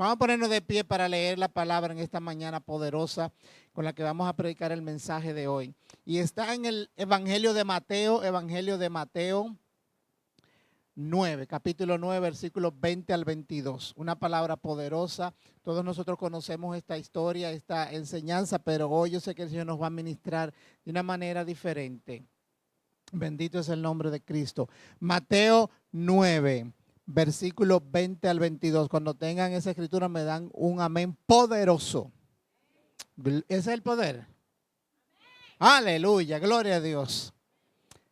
Vamos a ponernos de pie para leer la palabra en esta mañana poderosa con la que vamos a predicar el mensaje de hoy. Y está en el Evangelio de Mateo 9, capítulo 9, versículos 20 al 22. Una palabra poderosa. Todos nosotros conocemos esta historia, esta enseñanza, pero hoy yo sé que el Señor nos va a ministrar de una manera diferente. Bendito es el nombre de Cristo. Mateo 9, versículos 20 al 22. Cuando tengan esa escritura me dan un amén poderoso. Ese es el poder. Aleluya, gloria a Dios.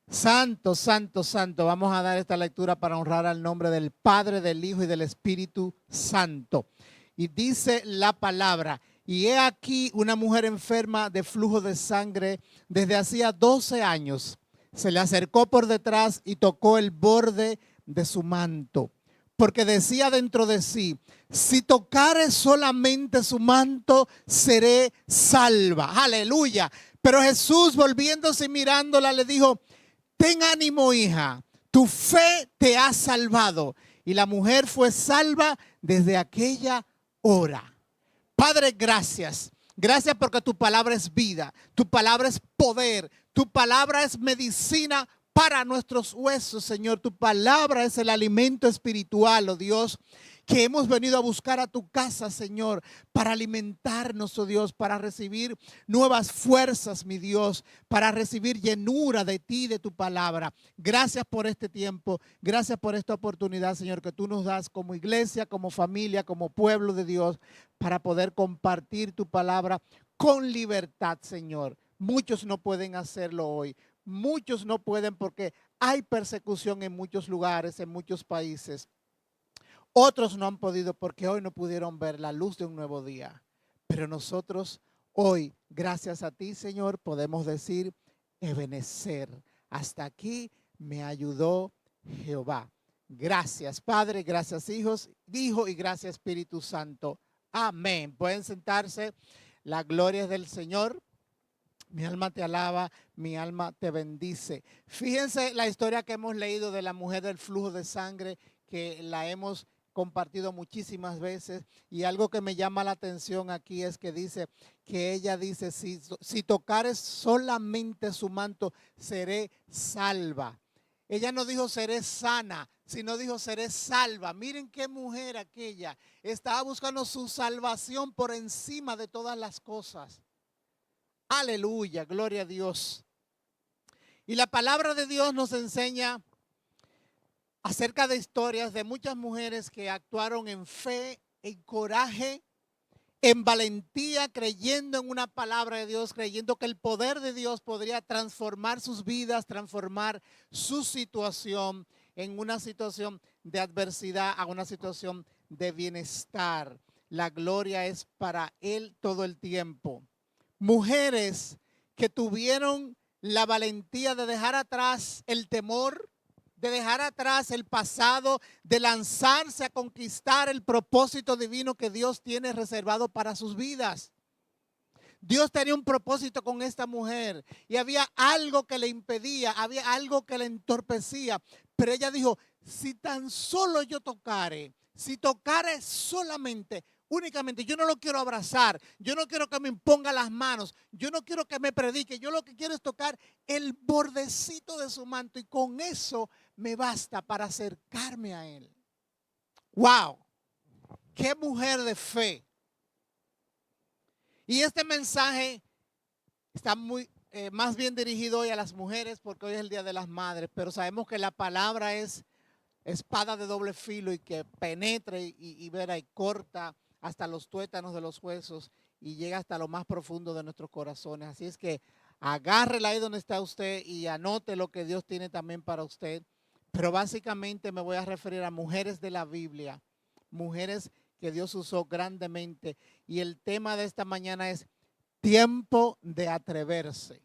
Santo, santo, santo. Vamos a dar esta lectura para honrar al nombre del Padre, del Hijo y del Espíritu Santo. Y dice la palabra: y he aquí una mujer enferma de flujo de sangre desde hacía 12 años. Se le acercó por detrás y tocó el borde de su manto, porque decía dentro de sí: si tocare solamente su manto, seré salva. Aleluya. Pero Jesús, volviéndose y mirándola, le dijo: ten ánimo, hija, tu fe te ha salvado. Y la mujer fue salva desde aquella hora. Padre, gracias. Gracias porque tu palabra es vida, tu palabra es poder, tu palabra es medicina para nuestros huesos, Señor. Tu palabra es el alimento espiritual, oh Dios, que hemos venido a buscar a tu casa, Señor, para alimentarnos, oh Dios, para recibir nuevas fuerzas, mi Dios, para recibir llenura de ti, de tu palabra. Gracias por este tiempo, gracias por esta oportunidad, Señor, que tú nos das como iglesia, como familia, como pueblo de Dios, para poder compartir tu palabra con libertad, Señor. Muchos no pueden hacerlo hoy. Muchos no pueden porque hay persecución en muchos lugares, en muchos países. Otros no han podido porque hoy no pudieron ver la luz de un nuevo día. Pero nosotros hoy, gracias a ti, Señor, podemos decir: Ebenezer, hasta aquí me ayudó Jehová. Gracias, Padre, gracias, Hijo, y gracias, Espíritu Santo. Amén. Pueden sentarse. La gloria es del Señor. Mi alma te alaba, mi alma te bendice. Fíjense la historia que hemos leído de la mujer del flujo de sangre, que la hemos compartido muchísimas veces, y algo que me llama la atención aquí es que dice que ella dice: si tocares solamente su manto, seré salva. Ella no dijo seré sana, sino dijo seré salva. Miren qué mujer aquella. Estaba buscando su salvación por encima de todas las cosas. Aleluya, gloria a Dios. Y la palabra de Dios nos enseña acerca de historias de muchas mujeres que actuaron en fe, en coraje, en valentía, creyendo en una palabra de Dios, creyendo que el poder de Dios podría transformar sus vidas, transformar su situación en una situación de adversidad a una situación de bienestar. La gloria es para Él todo el tiempo. Mujeres que tuvieron la valentía de dejar atrás el temor, de dejar atrás el pasado, de lanzarse a conquistar el propósito divino que Dios tiene reservado para sus vidas. Dios tenía un propósito con esta mujer y había algo que le impedía, había algo que le entorpecía, pero ella dijo: si tan solo yo tocare, si tocare solamente, únicamente, yo no lo quiero abrazar, yo no quiero que me imponga las manos, yo no quiero que me predique, yo lo que quiero es tocar el bordecito de su manto y con eso me basta para acercarme a Él. ¡Wow! ¡Qué mujer de fe! Y este mensaje está más bien dirigido hoy a las mujeres porque hoy es el Día de las Madres, pero sabemos que la palabra es espada de doble filo y que penetra y corta hasta los tuétanos de los huesos y llega hasta lo más profundo de nuestros corazones. Así es que agárrela ahí donde está usted y anote lo que Dios tiene también para usted. Pero básicamente me voy a referir a mujeres de la Biblia, mujeres que Dios usó grandemente. Y el tema de esta mañana es tiempo de atreverse.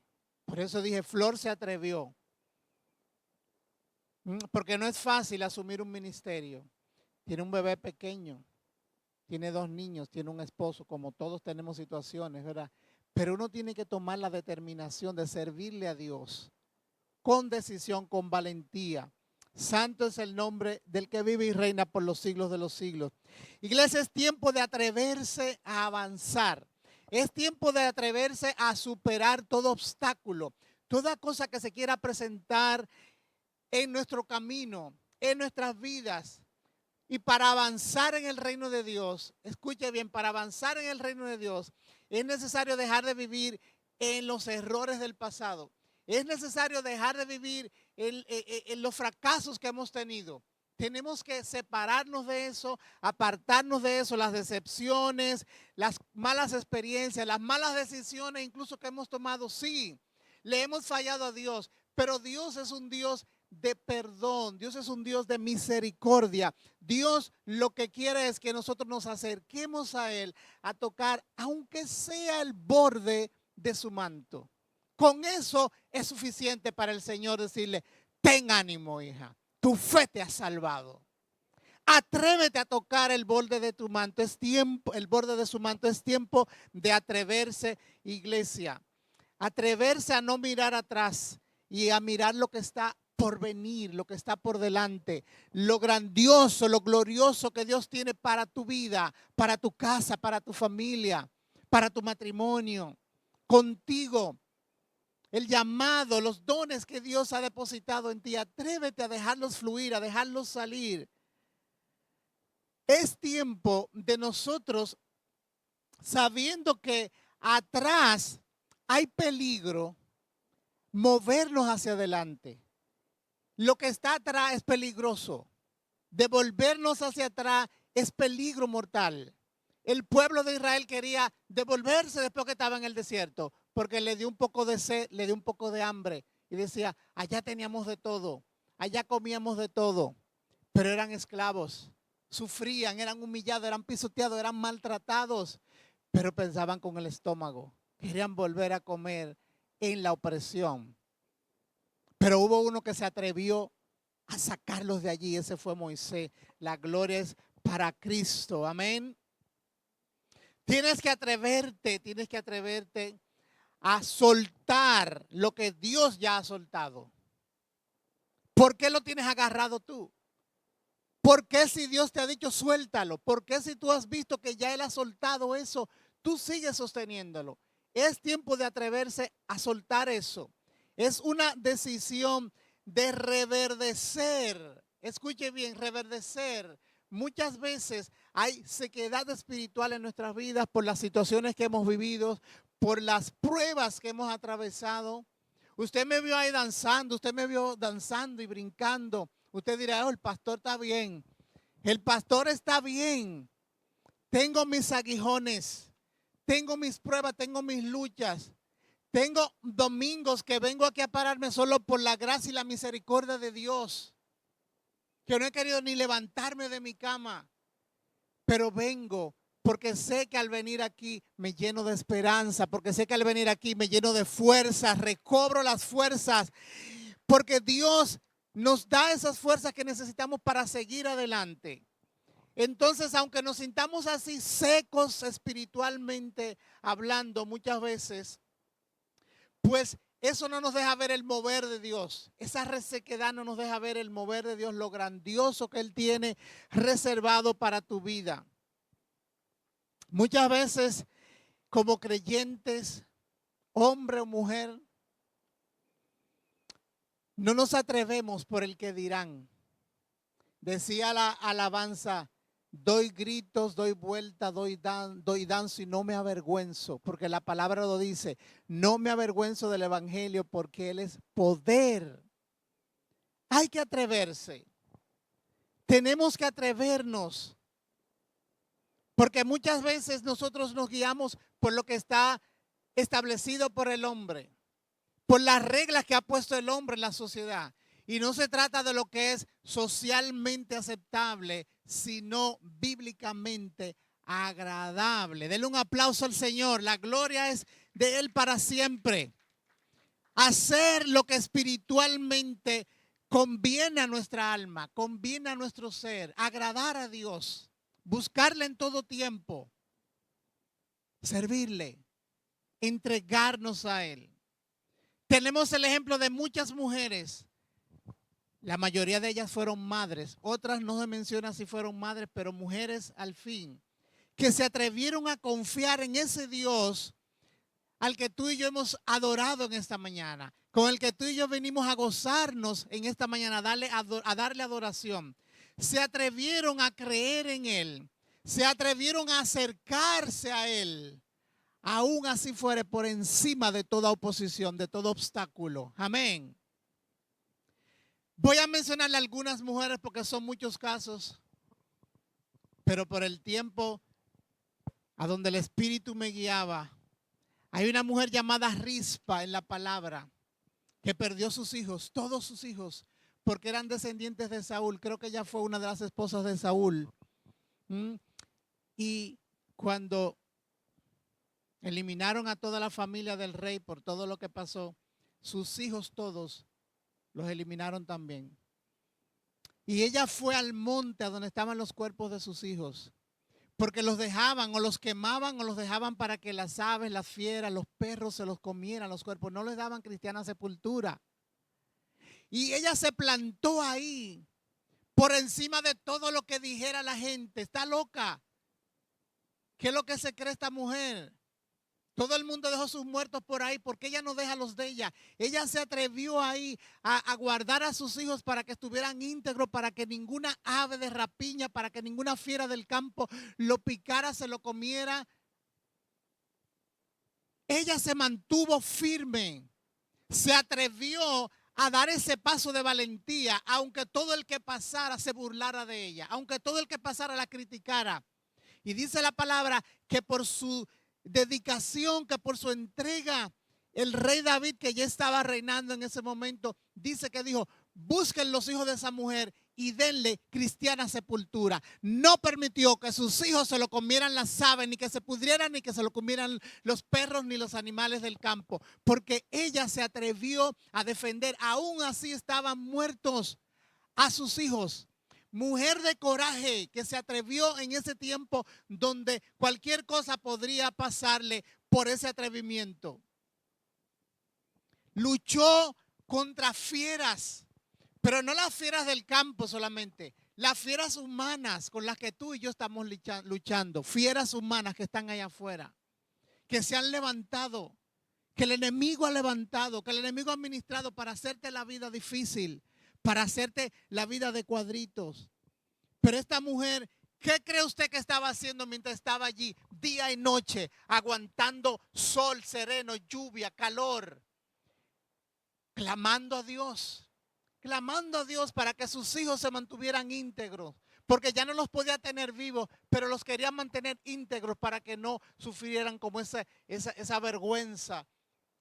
Por eso dije, Flor se atrevió. Porque no es fácil asumir un ministerio. Tiene un bebé pequeño, tiene 2 niños, tiene un esposo, como todos tenemos situaciones, ¿verdad? Pero uno tiene que tomar la determinación de servirle a Dios con decisión, con valentía, Santo es el nombre del que vive y reina por los siglos de los siglos. Iglesia, es tiempo de atreverse a avanzar. Es tiempo de atreverse a superar todo obstáculo, toda cosa que se quiera presentar en nuestro camino, en nuestras vidas. Y para avanzar en el reino de Dios, escuche bien, para avanzar en el reino de Dios es necesario dejar de vivir en los errores del pasado. Es necesario dejar de vivir en los fracasos que hemos tenido. Tenemos que separarnos de eso, apartarnos de eso, las decepciones, las malas experiencias, las malas decisiones incluso que hemos tomado. Sí, le hemos fallado a Dios, pero Dios es un Dios de perdón. Dios es un Dios de misericordia. Dios lo que quiere es que nosotros nos acerquemos a Él a tocar, aunque sea el borde de su manto. Con eso es suficiente para el Señor decirle, ten ánimo, hija, tu fe te ha salvado. Atrévete a tocar el borde de tu manto. Es tiempo, el borde de su manto. Es tiempo de atreverse, iglesia. Atreverse a no mirar atrás y a mirar lo que está por venir, lo que está por delante, lo grandioso, lo glorioso que Dios tiene para tu vida, para tu casa, para tu familia, para tu matrimonio, contigo. El llamado, los dones que Dios ha depositado en ti, atrévete a dejarlos fluir, a dejarlos salir. Es tiempo de nosotros, sabiendo que atrás hay peligro, movernos hacia adelante. Lo que está atrás es peligroso. Devolvernos hacia atrás es peligro mortal. El pueblo de Israel quería devolverse después que estaba en el desierto, porque le dio un poco de sed, le dio un poco de hambre. Y decía, allá teníamos de todo, allá comíamos de todo, pero eran esclavos, sufrían, eran humillados, eran pisoteados, eran maltratados, pero pensaban con el estómago, querían volver a comer en la opresión. Pero hubo uno que se atrevió a sacarlos de allí, ese fue Moisés. La gloria es para Cristo, amén. Tienes que atreverte a soltar lo que Dios ya ha soltado. ¿Por qué lo tienes agarrado tú? ¿Por qué si Dios te ha dicho suéltalo? ¿Por qué si tú has visto que ya Él ha soltado eso, tú sigues sosteniéndolo? Es tiempo de atreverse a soltar eso. Es una decisión de reverdecer. Escuche bien, reverdecer. Muchas veces hay sequedad espiritual en nuestras vidas por las situaciones que hemos vivido, por las pruebas que hemos atravesado. Usted me vio ahí danzando, usted me vio danzando y brincando. Usted dirá, oh, el pastor está bien. El pastor está bien. Tengo mis aguijones, tengo mis pruebas, tengo mis luchas. Tengo domingos que vengo aquí a pararme solo por la gracia y la misericordia de Dios. Que no he querido ni levantarme de mi cama. Pero vengo porque sé que al venir aquí me lleno de esperanza. Porque sé que al venir aquí me lleno de fuerzas. Recobro las fuerzas. Porque Dios nos da esas fuerzas que necesitamos para seguir adelante. Entonces, aunque nos sintamos así secos espiritualmente hablando muchas veces, pues eso no nos deja ver el mover de Dios. Esa resequedad no nos deja ver el mover de Dios, lo grandioso que Él tiene reservado para tu vida. Muchas veces, como creyentes, hombre o mujer, no nos atrevemos por el que dirán. Decía la alabanza, doy gritos, doy vuelta, doy danzo y no me avergüenzo, porque la palabra lo dice, no me avergüenzo del evangelio porque Él es poder. Hay que atreverse. Tenemos que atrevernos, porque muchas veces nosotros nos guiamos por lo que está establecido por el hombre, por las reglas que ha puesto el hombre en la sociedad. Y no se trata de lo que es socialmente aceptable, sino bíblicamente agradable. Denle un aplauso al Señor. La gloria es de Él para siempre. Hacer lo que espiritualmente conviene a nuestra alma, conviene a nuestro ser. Agradar a Dios. Buscarle en todo tiempo. Servirle. Entregarnos a Él. Tenemos el ejemplo de muchas mujeres La mayoría de ellas fueron madres, otras no se menciona si fueron madres, pero mujeres al fin, que se atrevieron a confiar en ese Dios al que tú y yo hemos adorado en esta mañana, con el que tú y yo venimos a gozarnos en esta mañana, a darle adoración. Se atrevieron a creer en Él, se atrevieron a acercarse a Él, aún así fuere por encima de toda oposición, de todo obstáculo. Amén. Voy a mencionarle algunas mujeres porque son muchos casos, pero por el tiempo a donde el Espíritu me guiaba, hay una mujer llamada Rispa en la palabra que perdió sus hijos, todos sus hijos, porque eran descendientes de Saúl. Creo que ella fue una de las esposas de Saúl. Y cuando eliminaron a toda la familia del rey por todo lo que pasó, sus hijos todos los eliminaron también. Y ella fue al monte a donde estaban los cuerpos de sus hijos, porque los dejaban o los quemaban o los dejaban para que las aves, las fieras, los perros se los comieran los cuerpos. No les daban cristiana sepultura. Y ella se plantó ahí por encima de todo lo que dijera la gente. Está loca. ¿Qué es lo que se cree esta mujer? Todo el mundo dejó sus muertos por ahí. ¿Por qué ella no deja los de ella? Ella se atrevió ahí a guardar a sus hijos para que estuvieran íntegros, para que ninguna ave de rapiña, para que ninguna fiera del campo lo picara, se lo comiera. Ella se mantuvo firme. Se atrevió a dar ese paso de valentía, aunque todo el que pasara se burlara de ella, aunque todo el que pasara la criticara. Y dice la palabra que por su dedicación, que por su entrega, el rey David, que ya estaba reinando en ese momento, dice que dijo: busquen los hijos de esa mujer y denle cristiana sepultura. No permitió que sus hijos se lo comieran las aves, ni que se pudrieran, ni que se lo comieran los perros, ni los animales del campo, porque ella se atrevió a defender, aún así estaban muertos, a sus hijos. Mujer de coraje que se atrevió en ese tiempo donde cualquier cosa podría pasarle por ese atrevimiento. Luchó contra fieras, pero no las fieras del campo solamente, las fieras humanas con las que tú y yo estamos luchando, fieras humanas que están allá afuera, que se han levantado, que el enemigo ha levantado, que el enemigo ha administrado para hacerte la vida difícil, para hacerte la vida de cuadritos. Pero esta mujer, ¿qué cree usted que estaba haciendo mientras estaba allí día y noche, aguantando sol sereno, lluvia, calor? Clamando a Dios para que sus hijos se mantuvieran íntegros, porque ya no los podía tener vivos, pero los quería mantener íntegros para que no sufrieran como esa vergüenza,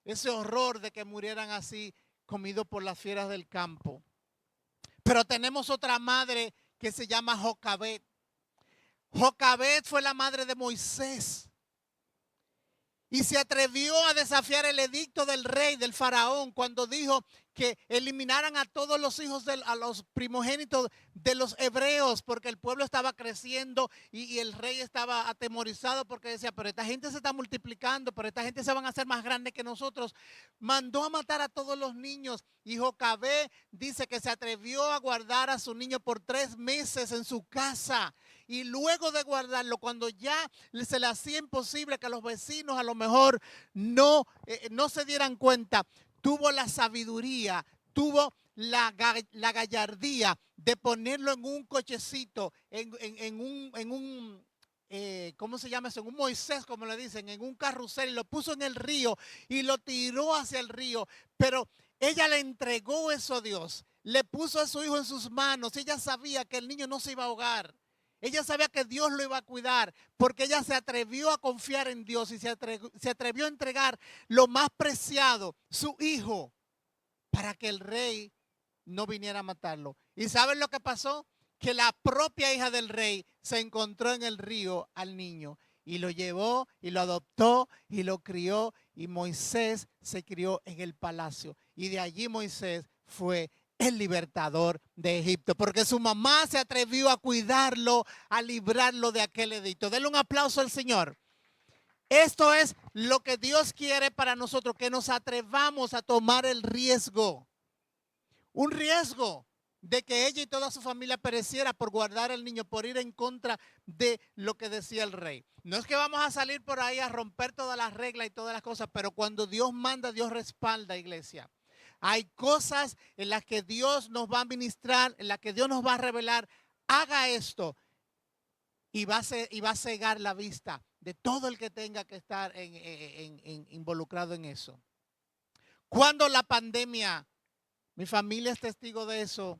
ese horror de que murieran así, comidos por las fieras del campo. Pero tenemos otra madre que se llama Jocabed. Jocabed fue la madre de Moisés y se atrevió a desafiar el edicto del rey, del faraón, cuando dijo que eliminaran a todos los hijos, a los primogénitos de los hebreos, porque el pueblo estaba creciendo y el rey estaba atemorizado porque decía: pero esta gente se está multiplicando, pero esta gente se van a hacer más grande que nosotros. Mandó a matar a todos los niños, y Jocabed dice que se atrevió a guardar a su niño por 3 meses en su casa. Y luego de guardarlo, cuando ya se le hacía imposible que los vecinos a lo mejor no se dieran cuenta, tuvo la sabiduría, tuvo la gallardía de ponerlo en un cochecito, en un ¿cómo se llama eso? En un Moisés, como le dicen, en un carrusel, y lo puso en el río y lo tiró hacia el río. Pero ella le entregó eso a Dios, le puso a su hijo en sus manos. Ella sabía que el niño no se iba a ahogar. Ella sabía que Dios lo iba a cuidar, porque ella se atrevió a confiar en Dios y se atrevió a entregar lo más preciado, su hijo, para que el rey no viniera a matarlo. ¿Y saben lo que pasó? Que la propia hija del rey se encontró en el río al niño y lo llevó y lo adoptó y lo crió, y Moisés se crió en el palacio, y de allí Moisés fue el libertador de Egipto, porque su mamá se atrevió a cuidarlo, a librarlo de aquel edicto. Denle un aplauso al Señor. Esto es lo que Dios quiere para nosotros, que nos atrevamos a tomar el riesgo. Un riesgo de que ella y toda su familia pereciera por guardar al niño, por ir en contra de lo que decía el rey. No es que vamos a salir por ahí a romper todas las reglas y todas las cosas, pero cuando Dios manda, Dios respalda, iglesia. Hay cosas en las que Dios nos va a ministrar, en las que Dios nos va a revelar. Haga esto y va a cegar la vista de todo el que tenga que estar involucrado en eso. Cuando la pandemia, mi familia es testigo de eso,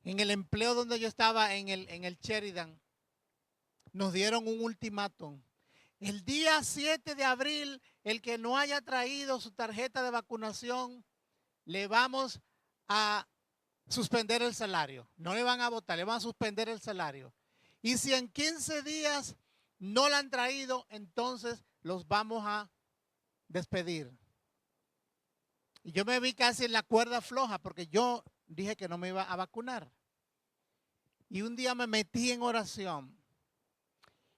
en el empleo donde yo estaba en el Sheridan, nos dieron un ultimátum. El día 7 de abril, el que no haya traído su tarjeta de vacunación, le vamos a suspender el salario. No le van a votar, le van a suspender el salario. Y si en 15 días no la han traído, entonces los vamos a despedir. Y yo me vi casi en la cuerda floja porque yo dije que no me iba a vacunar. Y un día me metí en oración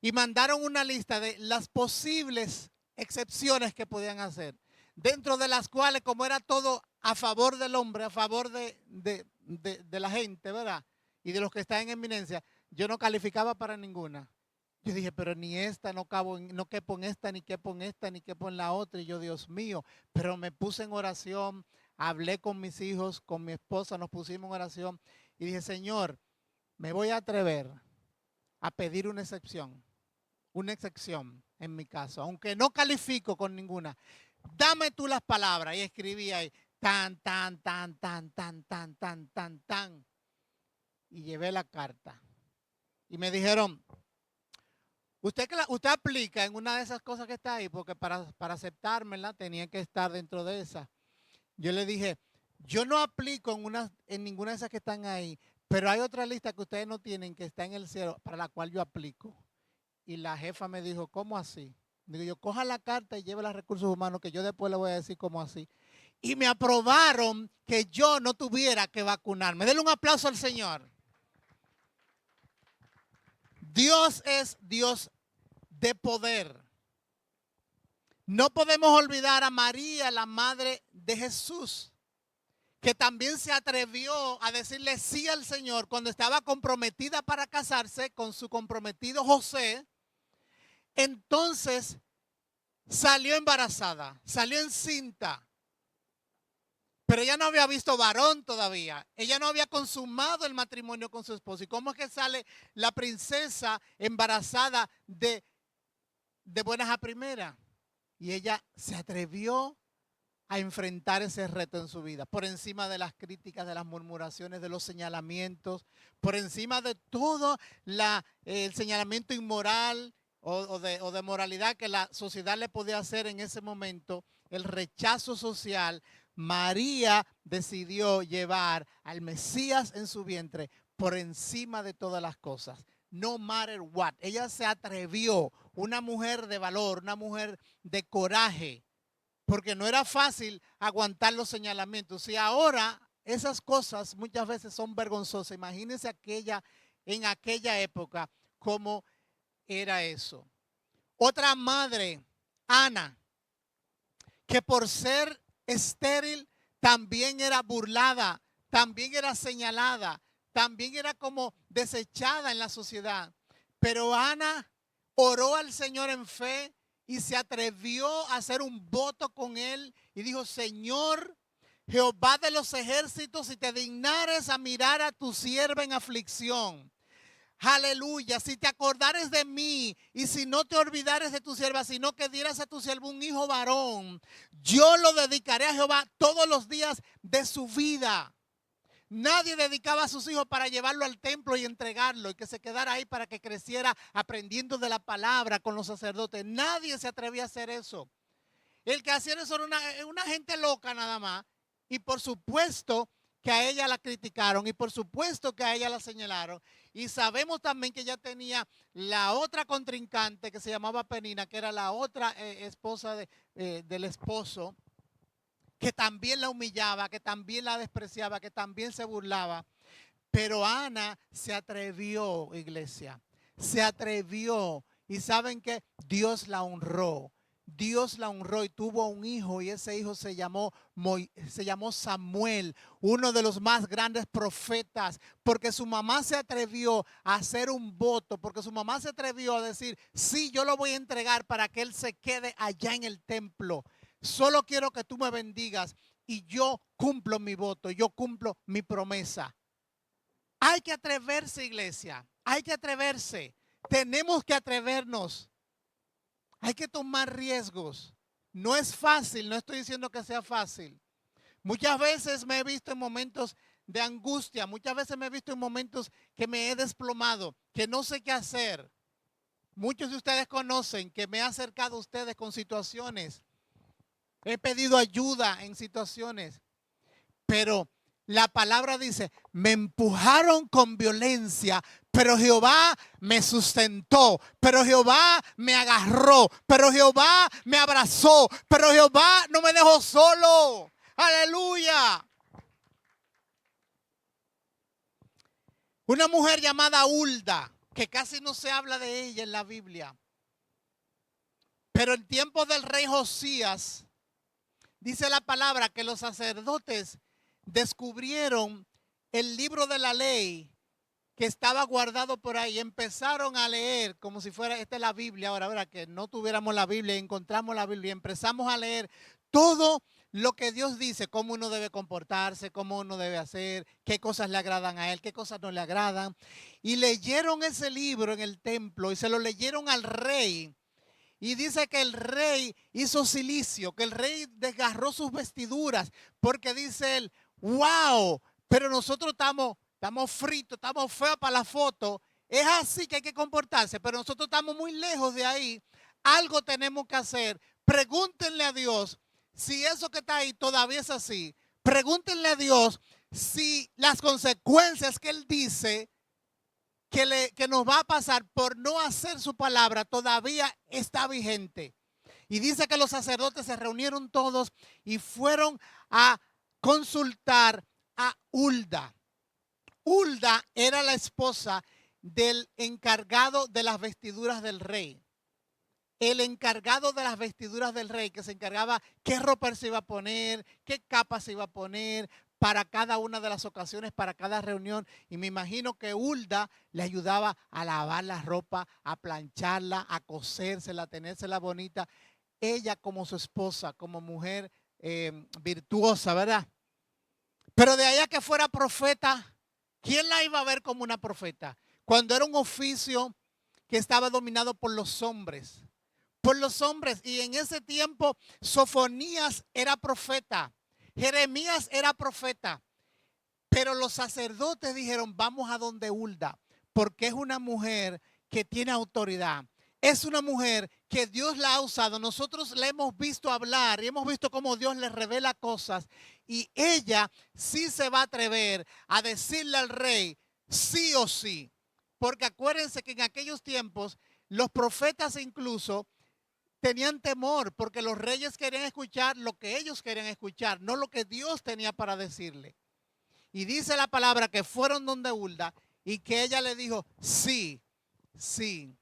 y mandaron una lista de las posibles excepciones que podían hacer, dentro de las cuales, como era todo a favor del hombre, a favor de la gente, ¿verdad? Y de los que están en eminencia, yo no calificaba para ninguna. Yo dije, pero ni esta, no quepo en esta, ni quepo en esta, ni quepo en la otra. Y yo, Dios mío, pero me puse en oración, hablé con mis hijos, con mi esposa, nos pusimos en oración. Y dije, Señor, me voy a atrever a pedir una excepción en mi caso, aunque no califico con ninguna. Dame tú las palabras. Y escribí ahí, tan, tan, tan, tan, tan, tan, tan, tan, tan. Y llevé la carta. Y me dijeron, usted aplica en una de esas cosas que está ahí, porque para aceptármela tenía que estar dentro de esa. Yo le dije, yo no aplico en ninguna de esas que están ahí, pero hay otra lista que ustedes no tienen que está en el cielo para la cual yo aplico. Y la jefa me dijo, ¿cómo así? Digo yo, coja la carta y lleve a recursos humanos, que yo después le voy a decir cómo así. Y me aprobaron que yo no tuviera que vacunarme. Denle un aplauso al Señor. Dios es Dios de poder. No podemos olvidar a María, la madre de Jesús, que también se atrevió a decirle sí al Señor cuando estaba comprometida para casarse con su comprometido José. Entonces salió embarazada, salió encinta, pero ella no había visto varón todavía. Ella no había consumado el matrimonio con su esposo. ¿Y cómo es que sale la princesa embarazada de buenas a primeras? Y ella se atrevió a enfrentar ese reto en su vida, por encima de las críticas, de las murmuraciones, de los señalamientos, por encima de todo el señalamiento inmoral o de moralidad que la sociedad le podía hacer en ese momento, el rechazo social. María decidió llevar al Mesías en su vientre por encima de todas las cosas. No matter what. Ella se atrevió, una mujer de valor, una mujer de coraje, porque no era fácil aguantar los señalamientos. Y ahora esas cosas muchas veces son vergonzosas. Imagínense en aquella época cómo era eso. Otra madre, Ana, que por ser estéril también era burlada, también era señalada, también era como desechada en la sociedad. Pero Ana oró al Señor en fe y se atrevió a hacer un voto con él y dijo, Señor, Jehová de los ejércitos, si te dignares a mirar a tu sierva en aflicción. Aleluya, si te acordares de mí y si no te olvidares de tu sierva, sino que dieras a tu siervo un hijo varón, yo lo dedicaré a Jehová todos los días de su vida. Nadie dedicaba a sus hijos para llevarlo al templo y entregarlo y que se quedara ahí para que creciera aprendiendo de la palabra con los sacerdotes. Nadie se atrevía a hacer eso. El que hacía eso era una gente loca nada más. Y por supuesto que a ella la criticaron y por supuesto que a ella la señalaron. Y sabemos también que ella tenía la otra contrincante que se llamaba Penina, que era la otra esposa del esposo, que también la humillaba, que también la despreciaba, que también se burlaba. Pero Ana se atrevió, iglesia, se atrevió. Y saben que Dios la honró. Dios la honró y tuvo un hijo, y ese hijo se llamó Samuel, uno de los más grandes profetas, porque su mamá se atrevió a hacer un voto, porque su mamá se atrevió a decir, sí, yo lo voy a entregar para que él se quede allá en el templo. Solo quiero que tú me bendigas y yo cumplo mi voto, yo cumplo mi promesa. Hay que atreverse, iglesia, hay que atreverse. Tenemos que atrevernos. Hay que tomar riesgos. No es fácil, no estoy diciendo que sea fácil. Muchas veces me he visto en momentos de angustia, muchas veces me he visto en momentos que me he desplomado, que no sé qué hacer. Muchos de ustedes conocen que me he acercado a ustedes con situaciones. He pedido ayuda en situaciones, pero la palabra dice, me empujaron con violencia, pero Jehová me sustentó, pero Jehová me agarró, pero Jehová me abrazó, pero Jehová no me dejó solo. Aleluya. Una mujer llamada Hulda, que casi no se habla de ella en la Biblia, pero en tiempos del rey Josías, dice la palabra que los sacerdotes descubrieron el libro de la ley que estaba guardado por ahí. Empezaron a leer como si fuera, esta es la Biblia ahora, ¿verdad? Que no tuviéramos la Biblia, encontramos la Biblia, empezamos a leer todo lo que Dios dice, cómo uno debe comportarse, cómo uno debe hacer, qué cosas le agradan a él, qué cosas no le agradan. Y leyeron ese libro en el templo y se lo leyeron al rey. Y dice que el rey hizo cilicio, que el rey desgarró sus vestiduras, porque dice él, wow, pero nosotros estamos fritos, estamos feos para la foto. Es así que hay que comportarse, pero nosotros estamos muy lejos de ahí. Algo tenemos que hacer. Pregúntenle a Dios si eso que está ahí todavía es así. Pregúntenle a Dios si las consecuencias que él dice que nos va a pasar por no hacer su palabra todavía está vigente. Y dice que los sacerdotes se reunieron todos y fueron a consultar a Hulda. Hulda era la esposa del encargado de las vestiduras del rey. El encargado de las vestiduras del rey, que se encargaba qué ropa se iba a poner, qué capa se iba a poner para cada una de las ocasiones, para cada reunión. Y me imagino que Hulda le ayudaba a lavar la ropa, a plancharla, a cosérsela, a tenérsela bonita. Ella como su esposa, como mujer virtuosa, ¿verdad? Pero de allá que fuera profeta, ¿quién la iba a ver como una profeta? Cuando era un oficio que estaba dominado por los hombres. Por los hombres. Y en ese tiempo Sofonías era profeta. Jeremías era profeta. Pero los sacerdotes dijeron, vamos a donde Hulda, porque es una mujer que tiene autoridad. Es una mujer que Dios la ha usado. Nosotros la hemos visto hablar y hemos visto cómo Dios le revela cosas. Y ella sí se va a atrever a decirle al rey sí o sí. Porque acuérdense que en aquellos tiempos los profetas incluso tenían temor porque los reyes querían escuchar lo que ellos querían escuchar, no lo que Dios tenía para decirle. Y dice la palabra que fueron donde Hulda y que ella le dijo, sí, sí,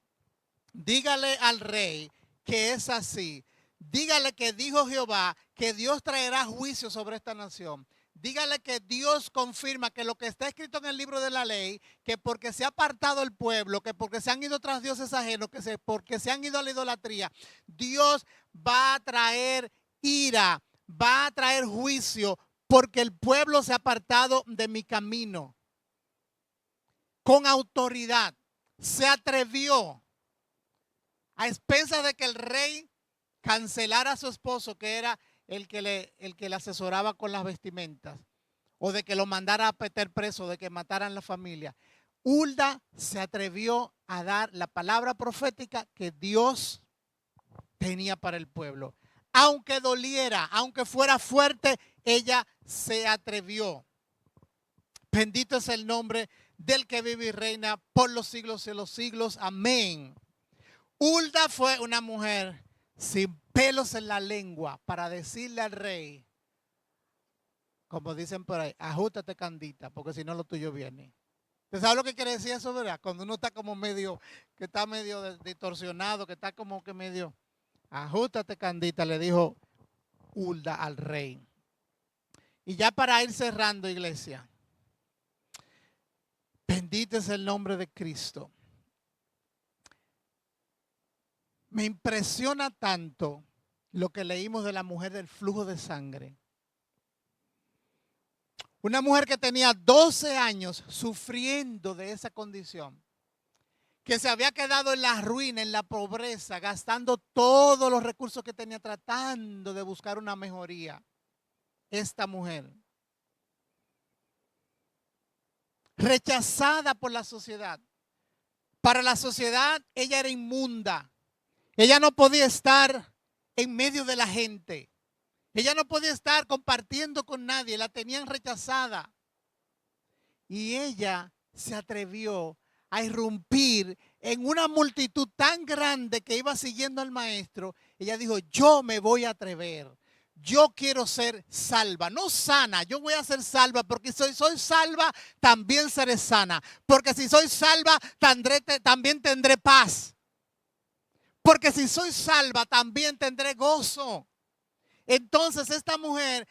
dígale al rey que es así. Dígale que dijo Jehová que Dios traerá juicio sobre esta nación. Dígale que Dios confirma que lo que está escrito en el libro de la ley, que porque se ha apartado el pueblo, que porque se han ido tras dioses ajenos, porque se han ido a la idolatría, Dios va a traer ira, va a traer juicio, porque el pueblo se ha apartado de mi camino. Con autoridad, se atrevió a expensas de que el rey cancelara a su esposo, que era el que le asesoraba con las vestimentas, o de que lo mandara a meter preso, de que mataran la familia. Hulda se atrevió a dar la palabra profética que Dios tenía para el pueblo. Aunque doliera, aunque fuera fuerte, ella se atrevió. Bendito es el nombre del que vive y reina por los siglos de los siglos. Amén. Hulda fue una mujer sin pelos en la lengua para decirle al rey, como dicen por ahí, ajustate candita, porque si no lo tuyo viene. ¿Usted sabe lo que quiere decir eso, verdad? Cuando uno está como medio, que está medio distorsionado, que está como que medio, Ajustate, Candita, le dijo Hulda al rey. Y ya para ir cerrando, iglesia, bendito es el nombre de Cristo. Me impresiona tanto lo que leímos de la mujer del flujo de sangre. Una mujer que tenía 12 años sufriendo de esa condición, que se había quedado en la ruina, en la pobreza, gastando todos los recursos que tenía tratando de buscar una mejoría. Esta mujer, rechazada por la sociedad. Para la sociedad ella era inmunda. Ella no podía estar en medio de la gente. Ella no podía estar compartiendo con nadie. La tenían rechazada. Y ella se atrevió a irrumpir en una multitud tan grande que iba siguiendo al maestro. Ella dijo, yo me voy a atrever. Yo quiero ser salva, no sana. Yo voy a ser salva porque si soy salva, también seré sana. Porque si soy salva, también tendré paz. Porque si soy salva, también tendré gozo. Entonces esta mujer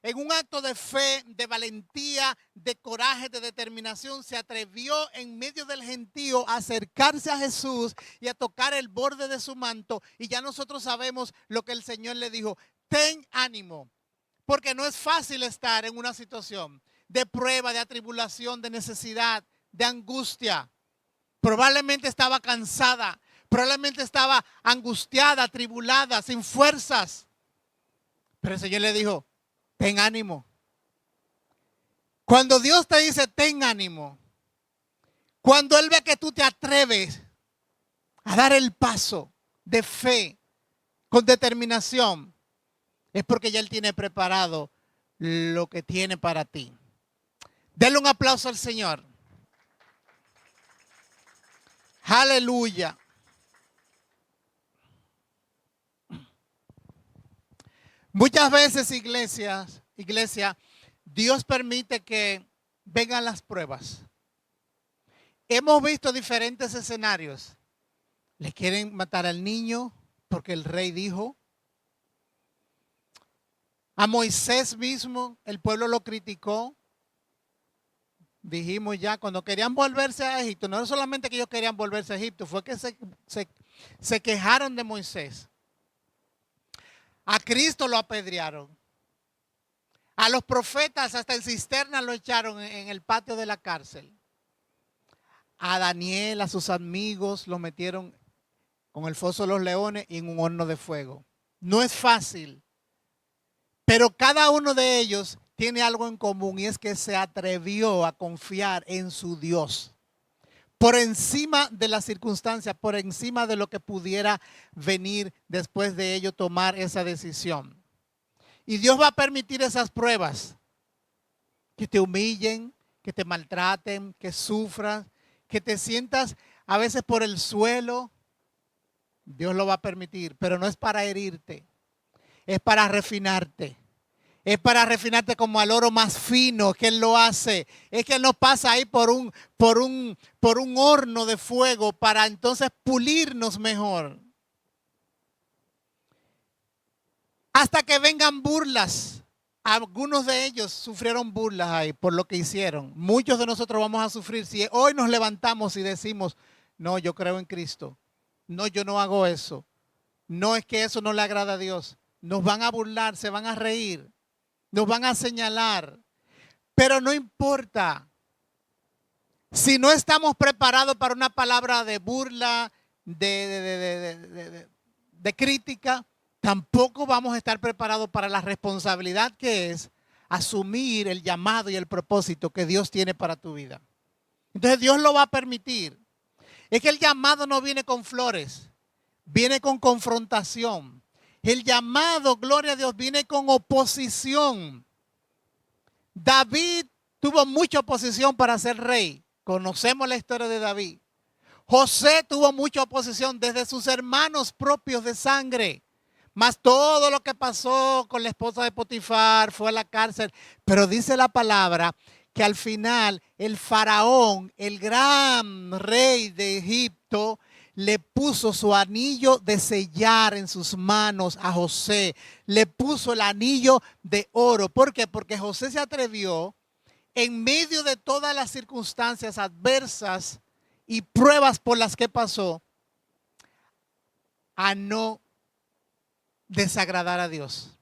en un acto de fe, de valentía, de coraje, de determinación, se atrevió en medio del gentío a acercarse a Jesús y a tocar el borde de su manto. Y ya nosotros sabemos lo que el Señor le dijo. Ten ánimo, porque no es fácil estar en una situación de prueba, de atribulación, de necesidad, de angustia. Probablemente estaba cansada, probablemente estaba angustiada, atribulada, sin fuerzas. Pero el Señor le dijo, ten ánimo. Cuando Dios te dice, ten ánimo, cuando Él ve que tú te atreves a dar el paso de fe, con determinación, es porque ya Él tiene preparado lo que tiene para ti. Denle un aplauso al Señor. Aleluya. Muchas veces, iglesia, Dios permite que vengan las pruebas. Hemos visto diferentes escenarios. Le quieren matar al niño porque el rey dijo. A Moisés mismo, el pueblo lo criticó. Dijimos ya, cuando querían volverse a Egipto, no era solamente que ellos querían volverse a Egipto, fue que se quejaron de Moisés. A Cristo lo apedrearon. A los profetas hasta en cisterna lo echaron en el patio de la cárcel. A Daniel, a sus amigos, lo metieron con el foso de los leones y en un horno de fuego. No es fácil. Pero cada uno de ellos tiene algo en común y es que se atrevió a confiar en su Dios. Por encima de las circunstancias, por encima de lo que pudiera venir después de ello tomar esa decisión. Y Dios va a permitir esas pruebas. Que te humillen, que te maltraten, que sufras, que te sientas a veces por el suelo. Dios lo va a permitir, pero no es para herirte. Es para refinarte. Es para refinarte como al oro más fino que Él lo hace. Es que Él nos pasa ahí por un horno de fuego para entonces pulirnos mejor. Hasta que vengan burlas. Algunos de ellos sufrieron burlas ahí por lo que hicieron. Muchos de nosotros vamos a sufrir si hoy nos levantamos y decimos, no, yo creo en Cristo. No, yo no hago eso. No, es que eso no le agrada a Dios. Nos van a burlar, se van a reír. Nos van a señalar, pero no importa. Si no estamos preparados para una palabra de burla, de crítica, tampoco vamos a estar preparados para la responsabilidad que es asumir el llamado y el propósito que Dios tiene para tu vida. Entonces Dios lo va a permitir. Es que el llamado no viene con flores, viene con confrontación. El llamado, gloria a Dios, viene con oposición. David tuvo mucha oposición para ser rey. Conocemos la historia de David. José tuvo mucha oposición desde sus hermanos propios de sangre. Más todo lo que pasó con la esposa de Potifar, fue a la cárcel. Pero dice la palabra que al final el faraón, el gran rey de Egipto, le puso su anillo de sellar en sus manos a José. Le puso el anillo de oro. ¿Por qué? Porque José se atrevió en medio de todas las circunstancias adversas y pruebas por las que pasó a no desagradar a Dios,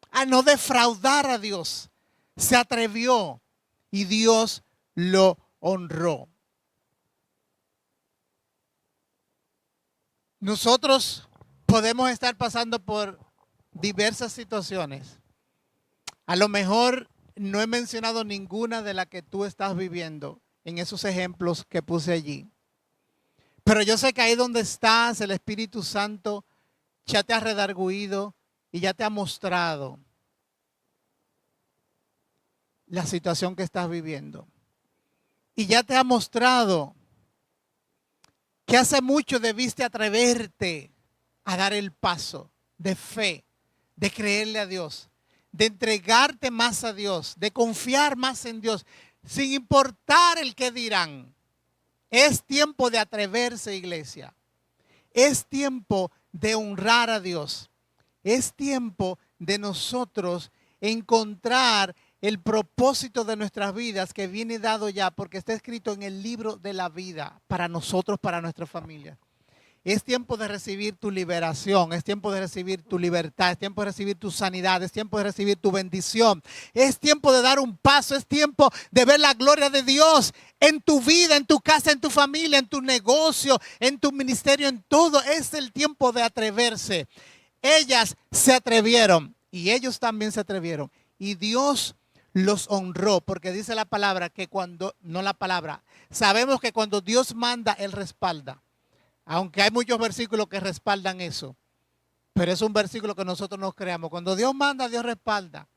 a no defraudar a Dios. Se atrevió y Dios lo honró. Nosotros podemos estar pasando por diversas situaciones. A lo mejor no he mencionado ninguna de las que tú estás viviendo en esos ejemplos que puse allí. Pero yo sé que ahí donde estás, el Espíritu Santo ya te ha redarguido y ya te ha mostrado la situación que estás viviendo. Y ya te ha mostrado que hace mucho debiste atreverte a dar el paso de fe, de creerle a Dios, de entregarte más a Dios, de confiar más en Dios, sin importar el que dirán. Es tiempo de atreverse, iglesia. Es tiempo de honrar a Dios. Es tiempo de nosotros encontrar el propósito de nuestras vidas que viene dado ya porque está escrito en el libro de la vida para nosotros, para nuestra familia. Es tiempo de recibir tu liberación, es tiempo de recibir tu libertad, es tiempo de recibir tu sanidad, es tiempo de recibir tu bendición. Es tiempo de dar un paso, es tiempo de ver la gloria de Dios en tu vida, en tu casa, en tu familia, en tu negocio, en tu ministerio, en todo. Es el tiempo de atreverse. Ellas se atrevieron y ellos también se atrevieron. Y Dios los honró porque dice la palabra que cuando, no la palabra, sabemos que cuando Dios manda, Él respalda. Aunque hay muchos versículos que respaldan eso. Pero es un versículo que nosotros nos creamos. Cuando Dios manda, Dios respalda.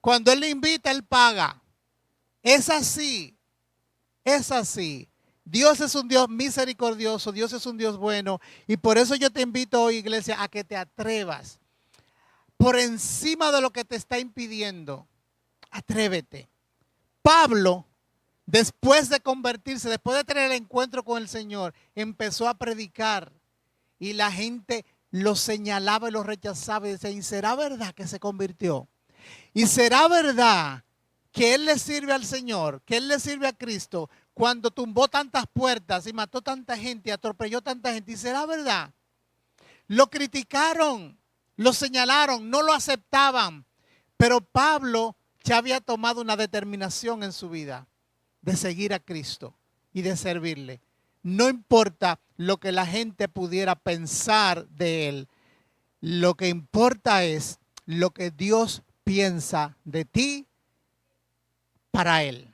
Cuando Él le invita, Él paga. Es así. Es así. Dios es un Dios misericordioso. Dios es un Dios bueno. Y por eso yo te invito hoy, iglesia, a que te atrevas. Por encima de lo que te está impidiendo. Atrévete. Pablo, después de convertirse, después de tener el encuentro con el Señor, empezó a predicar y la gente lo señalaba y lo rechazaba y decía, ¿y será verdad que se convirtió? ¿Y será verdad que Él le sirve al Señor, que Él le sirve a Cristo cuando tumbó tantas puertas y mató tanta gente y atropelló tanta gente? ¿Y será verdad? Lo criticaron, lo señalaron, no lo aceptaban, pero Pablo ya había tomado una determinación en su vida de seguir a Cristo y de servirle. No importa lo que la gente pudiera pensar de él. Lo que importa es lo que Dios piensa de ti para él.